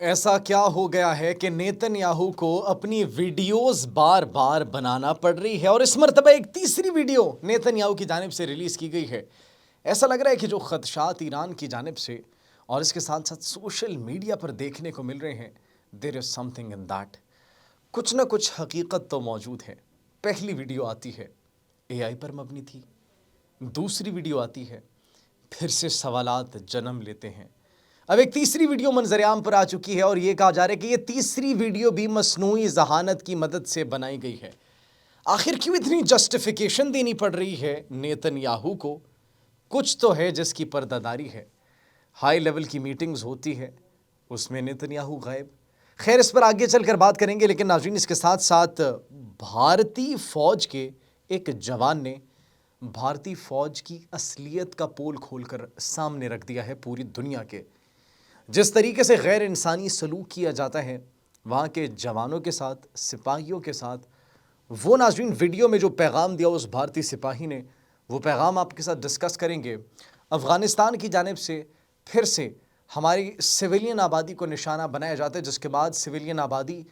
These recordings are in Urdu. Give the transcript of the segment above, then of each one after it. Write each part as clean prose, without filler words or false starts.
ایسا کیا ہو گیا ہے کہ نیتن یاہو کو اپنی ویڈیوز بار بار بنانا پڑ رہی ہے، اور اس مرتبہ ایک تیسری ویڈیو نیتن یاہو کی جانب سے ریلیز کی گئی ہے۔ ایسا لگ رہا ہے کہ جو خدشات ایران کی جانب سے اور اس کے ساتھ ساتھ سوشل میڈیا پر دیکھنے کو مل رہے ہیں، دیر از سم تھنگ ان دیٹ، کچھ نہ کچھ حقیقت تو موجود ہے۔ پہلی ویڈیو آتی ہے اے آئی پر مبنی تھی، دوسری ویڈیو آتی ہے پھر سے سوالات جنم لیتے ہیں، اب ایک تیسری ویڈیو منظر عام پر آ چکی ہے، اور یہ کہا جا رہا ہے کہ یہ تیسری ویڈیو بھی مصنوعی ذہانت کی مدد سے بنائی گئی ہے۔ آخر کیوں اتنی جسٹیفیکیشن دینی پڑ رہی ہے نیتن یاہو کو؟ کچھ تو ہے جس کی پردہ داری ہے۔ ہائی لیول کی میٹنگز ہوتی ہے، اس میں نیتن یاہو غائب۔ خیر، اس پر آگے چل کر بات کریں گے، لیکن ناظرین اس کے ساتھ ساتھ بھارتی فوج کے ایک جوان نے بھارتی فوج کی اصلیت کا پول کھول کر سامنے رکھ دیا ہے پوری دنیا کے۔ جس طریقے سے غیر انسانی سلوک کیا جاتا ہے وہاں کے جوانوں کے ساتھ، سپاہیوں کے ساتھ، وہ ناظرین ویڈیو میں جو پیغام دیا اس بھارتی سپاہی نے، وہ پیغام آپ کے ساتھ ڈسکس کریں گے۔ افغانستان کی جانب سے پھر سے ہماری سویلین آبادی کو نشانہ بنایا جاتا ہے، جس کے بعد سویلین آبادی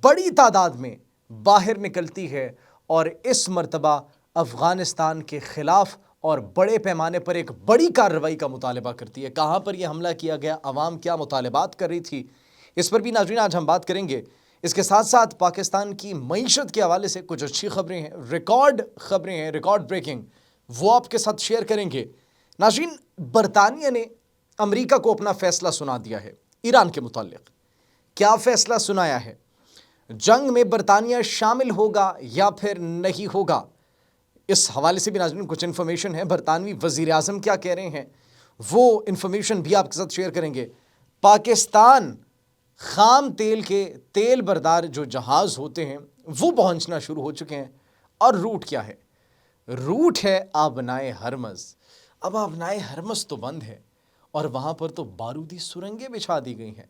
بڑی تعداد میں باہر نکلتی ہے اور اس مرتبہ افغانستان کے خلاف اور بڑے پیمانے پر ایک بڑی کارروائی کا مطالبہ کرتی ہے۔ کہاں پر یہ حملہ کیا گیا، عوام کیا مطالبات کر رہی تھی، اس پر بھی ناظرین آج ہم بات کریں گے۔ اس کے ساتھ ساتھ پاکستان کی معیشت کے حوالے سے کچھ اچھی خبریں ہیں، ریکارڈ خبریں ہیں، ریکارڈ بریکنگ، وہ آپ کے ساتھ شیئر کریں گے۔ ناظرین، برطانیہ نے امریکہ کو اپنا فیصلہ سنا دیا ہے ایران کے متعلق۔ کیا فیصلہ سنایا ہے؟ جنگ میں برطانیہ شامل ہوگا یا پھر نہیں ہوگا؟ اس حوالے سے بھی ناظرین کچھ انفارمیشن ہے۔ برطانوی وزیر اعظم کیا کہہ رہے ہیں، وہ انفارمیشن بھی آپ کے ساتھ شیئر کریں گے۔ پاکستان خام تیل کے تیل بردار جو جہاز ہوتے ہیں وہ پہنچنا شروع ہو چکے ہیں، اور روٹ کیا ہے؟ روٹ ہے آبنائے ہرمز۔ اب آبنائے ہرمز تو بند ہے اور وہاں پر تو بارودی سرنگیں بچھا دی گئی ہیں،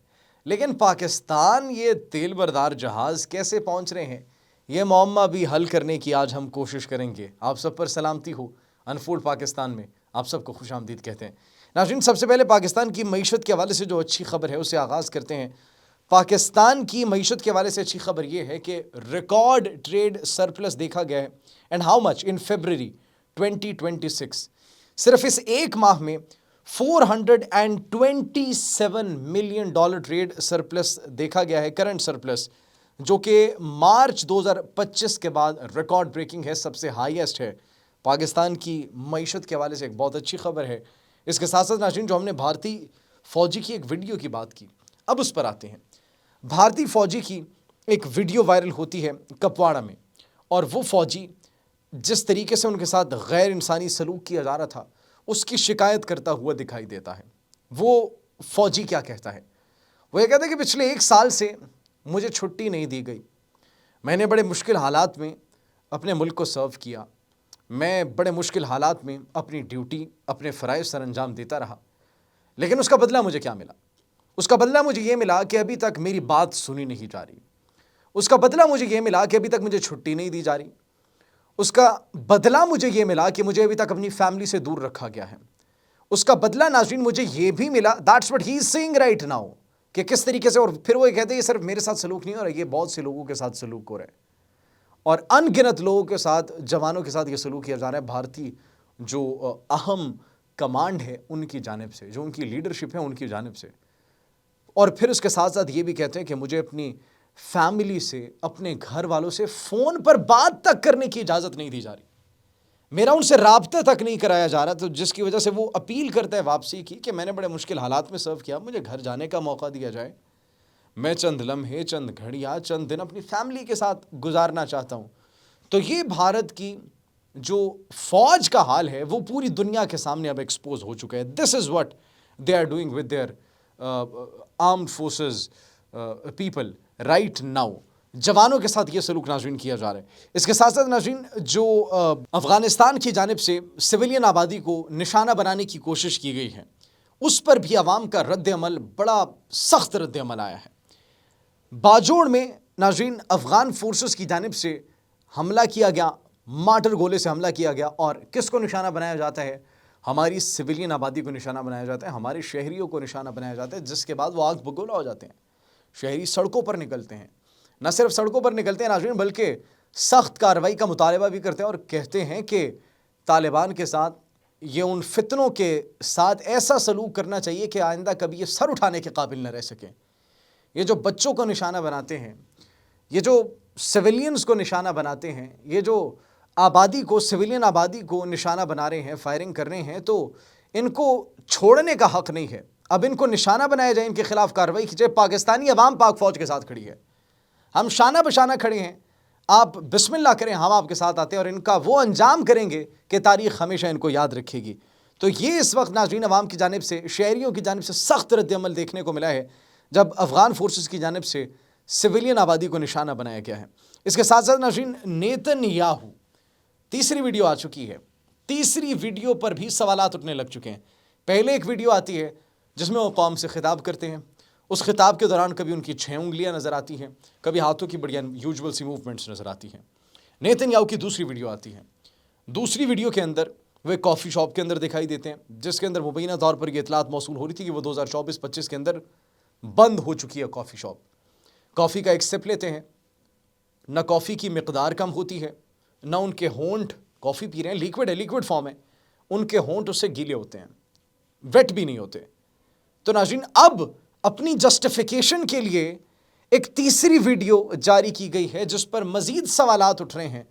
لیکن پاکستان یہ تیل بردار جہاز کیسے پہنچ رہے ہیں، یہ معمہ بھی حل کرنے کی آج ہم کوشش کریں گے۔ آپ سب پر سلامتی ہو، انفولڈ پاکستان میں آپ سب کو خوش آمدید کہتے ہیں۔ ناظرین، سب سے پہلے پاکستان کی معیشت کے حوالے سے جو اچھی خبر ہے اسے آغاز کرتے ہیں۔ پاکستان کی معیشت کے حوالے سے اچھی خبر یہ ہے کہ ریکارڈ ٹریڈ سرپلس دیکھا گیا ہے، and how much in February 2026۔ صرف اس ایک ماہ میں $427 ملین ٹریڈ سرپلس دیکھا گیا ہے، کرنٹ سرپلس، جو کہ مارچ 2025 کے بعد ریکارڈ بریکنگ ہے، سب سے ہائیسٹ ہے۔ پاکستان کی معیشت کے حوالے سے ایک بہت اچھی خبر ہے۔ اس کے ساتھ ساتھ ناظرین، جو ہم نے بھارتی فوجی کی ایک ویڈیو کی بات کی، اب اس پر آتے ہیں۔ بھارتی فوجی کی ایک ویڈیو وائرل ہوتی ہے کپواڑہ میں، اور وہ فوجی جس طریقے سے ان کے ساتھ غیر انسانی سلوک کیا جا رہا تھا اس کی شکایت کرتا ہوا دکھائی دیتا ہے۔ وہ فوجی کیا کہتا ہے؟ وہ یہ کہتا ہے کہ پچھلے 1 سال سے مجھے چھٹی نہیں دی گئی، میں نے بڑے مشکل حالات میں اپنے ملک کو سرو کیا، میں بڑے مشکل حالات میں اپنی ڈیوٹی، اپنے فرائض سر انجام دیتا رہا، لیکن اس کا بدلہ مجھے کیا ملا؟ اس کا بدلہ مجھے یہ ملا کہ ابھی تک میری بات سنی نہیں جا رہی۔ اس کا بدلہ مجھے یہ ملا کہ ابھی تک مجھے چھٹی نہیں دی جا رہی۔ اس کا بدلہ مجھے یہ ملا کہ مجھے ابھی تک اپنی فیملی سے دور رکھا گیا ہے۔ اس کا بدلہ ناظرین مجھے یہ بھی ملا، that's what he is seeing right now, کہ کس طریقے سے، اور پھر وہ یہ کہتے ہیں یہ صرف میرے ساتھ سلوک نہیں ہو رہا، یہ بہت سے لوگوں کے ساتھ سلوک ہو رہا ہے، اور ان گنت لوگوں کے ساتھ، جوانوں کے ساتھ یہ سلوک کیا جا رہا ہے بھارتی جو اہم کمانڈ ہے ان کی جانب سے، جو ان کی لیڈرشپ ہے ان کی جانب سے۔ اور پھر اس کے ساتھ ساتھ یہ بھی کہتے ہیں کہ مجھے اپنی فیملی سے، اپنے گھر والوں سے فون پر بات تک کرنے کی اجازت نہیں دی جا رہی، میرا ان سے رابطہ تک نہیں کرایا جا رہا، تو جس کی وجہ سے وہ اپیل کرتا ہے واپسی کی کہ میں نے بڑے مشکل حالات میں سرو کیا، مجھے گھر جانے کا موقع دیا جائے، میں چند لمحے، چند گھڑیاں، چند دن اپنی فیملی کے ساتھ گزارنا چاہتا ہوں۔ تو یہ بھارت کی جو فوج کا حال ہے وہ پوری دنیا کے سامنے اب ایکسپوز ہو چکا ہے۔ This is what they are doing with their armed forces people right now. جوانوں کے ساتھ یہ سلوک ناظرین کیا جا رہا ہے۔ اس کے ساتھ ساتھ ناظرین، جو افغانستان کی جانب سے سویلین آبادی کو نشانہ بنانے کی کوشش کی گئی ہے، اس پر بھی عوام کا رد عمل، بڑا سخت رد عمل آیا ہے۔ باجوڑ میں ناظرین افغان فورسز کی جانب سے حملہ کیا گیا، مارٹر گولے سے حملہ کیا گیا، اور کس کو نشانہ بنایا جاتا ہے؟ ہماری سویلین آبادی کو نشانہ بنایا جاتا ہے، ہمارے شہریوں کو نشانہ بنایا جاتا ہے، جس کے بعد وہ آگ بگولا ہو جاتے ہیں، شہری سڑکوں پر نکلتے ہیں، نہ صرف سڑکوں پر نکلتے ہیں ناظرین، بلکہ سخت کارروائی کا مطالبہ بھی کرتے ہیں اور کہتے ہیں کہ طالبان کے ساتھ یہ ان فتنوں کے ساتھ ایسا سلوک کرنا چاہیے کہ آئندہ کبھی یہ سر اٹھانے کے قابل نہ رہ سکیں۔ یہ جو بچوں کو نشانہ بناتے ہیں، یہ جو سویلینز کو نشانہ بناتے ہیں، یہ جو آبادی کو، سویلین آبادی کو نشانہ بنا رہے ہیں، فائرنگ کر رہے ہیں، تو ان کو چھوڑنے کا حق نہیں ہے۔ اب ان کو نشانہ بنایا جائے، ان کے خلاف کارروائی کی جائے۔ پاکستانی عوام پاک فوج کے ساتھ کھڑی ہے، ہم شانہ بشانہ کھڑے ہیں، آپ بسم اللہ کریں، ہم آپ کے ساتھ آتے ہیں اور ان کا وہ انجام کریں گے کہ تاریخ ہمیشہ ان کو یاد رکھے گی۔ تو یہ اس وقت ناظرین عوام کی جانب سے، شہریوں کی جانب سے سخت رد عمل دیکھنے کو ملا ہے جب افغان فورسز کی جانب سے سویلین آبادی کو نشانہ بنایا گیا ہے۔ اس کے ساتھ ساتھ ناظرین نیتن یاہو، تیسری ویڈیو آ چکی ہے، تیسری ویڈیو پر بھی سوالات اٹھنے لگ چکے ہیں۔ پہلے ایک ویڈیو آتی ہے جس میں وہ قوم سے خطاب کرتے ہیں، اس خطاب کے دوران کبھی ان کی 6 انگلیاں نظر آتی ہیں، کبھی ہاتھوں کی بڑی یوزول سی موومنٹس نظر آتی ہیں۔ نیتن یاہو کی دوسری ویڈیو آتی ہے، دوسری ویڈیو کے اندر وہ ایک کافی شاپ کے اندر دکھائی دیتے ہیں، جس کے اندر مبینہ طور پر یہ اطلاعات موصول ہو رہی تھی کہ وہ 2024-25 کے اندر بند ہو چکی ہے کافی شاپ۔ کافی کا ایک سپ لیتے ہیں، نہ کافی کی مقدار کم ہوتی ہے، نہ ان کے ہونٹ، کافی پی رہے ہیں، لیکوڈ ہے، لیکوڈ فارم ہے، ان کے ہونٹ اس سے گیلے ہوتے ہیں، ویٹ بھی نہیں ہوتے۔ تو ناظرین اب اپنی جسٹیفیکیشن کے لیے ایک تیسری ویڈیو جاری کی گئی ہے جس پر مزید سوالات اٹھ رہے ہیں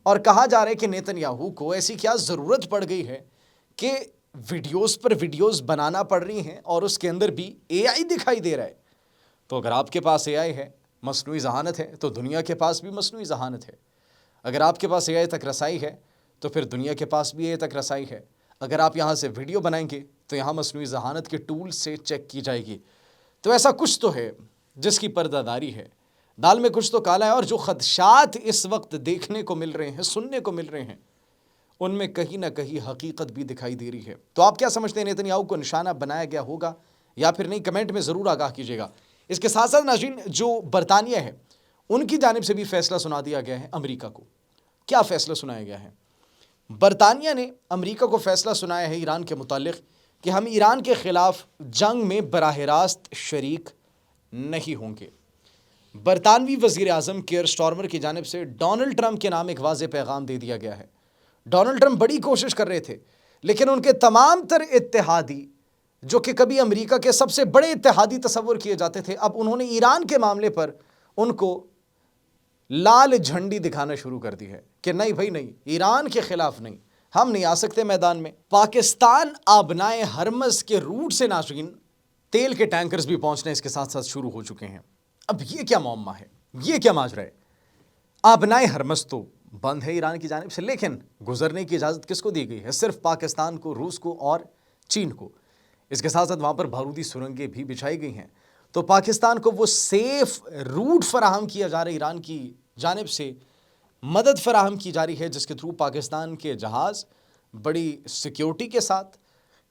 اور کہا جا رہا ہے کہ نیتن یاہو کو ایسی کیا ضرورت پڑ گئی ہے کہ ویڈیوز پر ویڈیوز بنانا پڑ رہی ہیں اور اس کے اندر بھی اے آئی دکھائی دے رہا ہے۔ تو اگر آپ کے پاس اے آئی ہے، مصنوعی ذہانت ہے، تو دنیا کے پاس بھی مصنوعی ذہانت ہے۔ اگر آپ کے پاس اے آئی تک رسائی ہے تو پھر دنیا کے پاس بھی اے آئی تک رسائی ہے۔ اگر آپ یہاں سے ویڈیو بنائیں گے تو یہاں مصنوعی ذہانت کے ٹول سے چیک کی جائے گی۔ تو ایسا کچھ تو ہے جس کی پردہ داری ہے، دال میں کچھ تو کالا ہے، اور جو خدشات اس وقت دیکھنے کو مل رہے ہیں، سننے کو مل رہے ہیں، ان میں کہیں نہ کہیں حقیقت بھی دکھائی دے رہی ہے۔ تو آپ کیا سمجھتے ہیں، نیتن یاہو کو نشانہ بنایا گیا ہوگا یا پھر نہیں؟ کمنٹ میں ضرور آگاہ کیجیے گا۔ اس کے ساتھ ساتھ ناظرین جو برطانیہ ہے ان کی جانب سے بھی فیصلہ سنا دیا گیا ہے امریکہ کو۔ کیا فیصلہ سنایا گیا ہے؟ برطانیہ نے امریکہ کو فیصلہ سنایا ہے ایران کے متعلق کہ ہم ایران کے خلاف جنگ میں براہ راست شریک نہیں ہوں گے۔ برطانوی وزیر اعظم کیئر سٹارمر کی جانب سے ڈونلڈ ٹرمپ کے نام ایک واضح پیغام دے دیا گیا ہے۔ ڈونلڈ ٹرمپ بڑی کوشش کر رہے تھے، لیکن ان کے تمام تر اتحادی، جو کہ کبھی امریکہ کے سب سے بڑے اتحادی تصور کیے جاتے تھے، اب انہوں نے ایران کے معاملے پر ان کو لال جھنڈی دکھانا شروع کر دی ہے کہ نہیں بھائی نہیں، ایران کے خلاف نہیں، ہم نہیں آ سکتے میدان میں۔ پاکستان آبنائے ہرمز کے روٹ سے ناظرین تیل کے ٹینکرز بھی پہنچنے اس کے ساتھ ساتھ شروع ہو چکے ہیں۔ اب یہ کیا معمہ ہے، یہ کیا ماجرا ہے؟ آبنائے ہرمز تو بند ہے ایران کی جانب سے، لیکن گزرنے کی اجازت کس کو دی گئی ہے؟ صرف پاکستان کو، روس کو اور چین کو۔ اس کے ساتھ ساتھ وہاں پر بارودی سرنگیں بھی بچھائی گئی ہیں، تو پاکستان کو وہ سیف روٹ فراہم کیا جا رہا ہے، ایران کی جانب سے مدد فراہم کی جا رہی ہے، جس کے تھرو پاکستان کے جہاز بڑی سیکیورٹی کے ساتھ،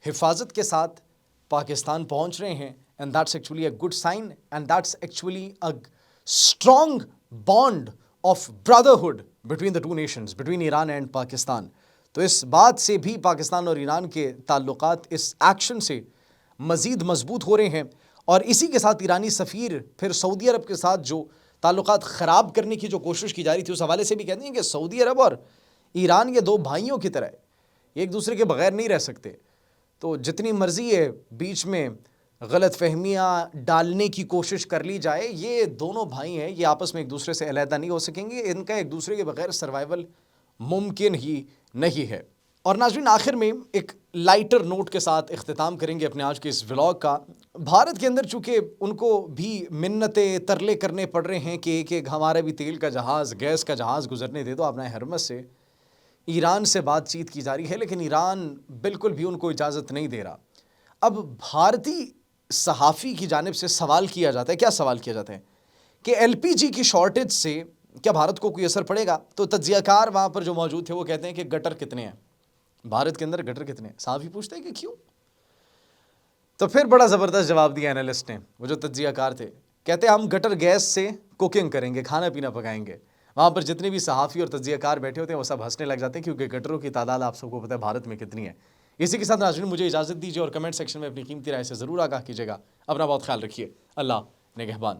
حفاظت کے ساتھ پاکستان پہنچ رہے ہیں۔ And that's actually a good sign, and that's actually a strong bond of brotherhood between the two nations, between Iran and Pakistan. تو اس بات سے بھی پاکستان اور ایران کے تعلقات اس ایکشن سے مزید مضبوط ہو رہے ہیں، اور اسی کے ساتھ ایرانی سفیر پھر سعودی عرب کے ساتھ جو تعلقات خراب کرنے کی جو کوشش کی جا رہی تھی، اس حوالے سے بھی کہتے ہیں کہ سعودی عرب اور ایران یہ دو بھائیوں کی طرح ہے، ایک دوسرے کے بغیر نہیں رہ سکتے۔ تو جتنی مرضی ہے بیچ میں غلط فہمیاں ڈالنے کی کوشش کر لی جائے، یہ دونوں بھائی ہیں، یہ آپس میں ایک دوسرے سے علیحدہ نہیں ہو سکیں گے، ان کا ایک دوسرے کے بغیر سروائیول ممکن ہی نہیں ہے۔ اور ناظرین آخر میں ایک لائٹر نوٹ کے ساتھ اختتام کریں گے اپنے آج کے اس ولاگ کا۔ بھارت کے اندر چونکہ ان کو بھی منتیں ترلے کرنے پڑ رہے ہیں کہ ایک ہمارا بھی تیل کا جہاز، گیس کا جہاز گزرنے دے دو آبنائے ہرمز سے، ایران سے بات چیت کی جا رہی ہے، لیکن ایران بالکل بھی ان کو اجازت نہیں دے رہا۔ اب بھارتی صحافی کی جانب سے سوال کیا جاتا ہے، کیا سوال کیا جاتا ہے کہ ایل پی جی کی شارٹیج سے کیا بھارت کو کوئی اثر پڑے گا؟ تو تجزیہ کار وہاں پر جو موجود تھے وہ کہتے ہیں کہ گٹر کتنے ہیں بھارت کے اندر، گٹر کتنے ہیں؟ صحافی پوچھتے ہیں کہ کیوں؟ تو پھر بڑا زبردست جواب دیا اینالسٹ نے، وہ جو تجزیہ کار تھے، کہتے ہیں ہم گٹر گیس سے کوکنگ کریں گے، کھانا پینا پکائیں گے۔ وہاں پر جتنے بھی صحافی اور تجزیہ کار بیٹھے ہوتے ہیں وہ سب ہنسنے لگ جاتے ہیں، کیونکہ گٹروں کی تعداد آپ سب کو پتہ ہے بھارت میں کتنی ہے، اسی کے ساتھ ناظرین مجھے اجازت دیجیے اور کمنٹ سیکشن میں اپنی قیمتی رائے سے ضرور آگاہ کیجیے گا. اپنا بہت خیال رکھیے. اللہ نگہبان.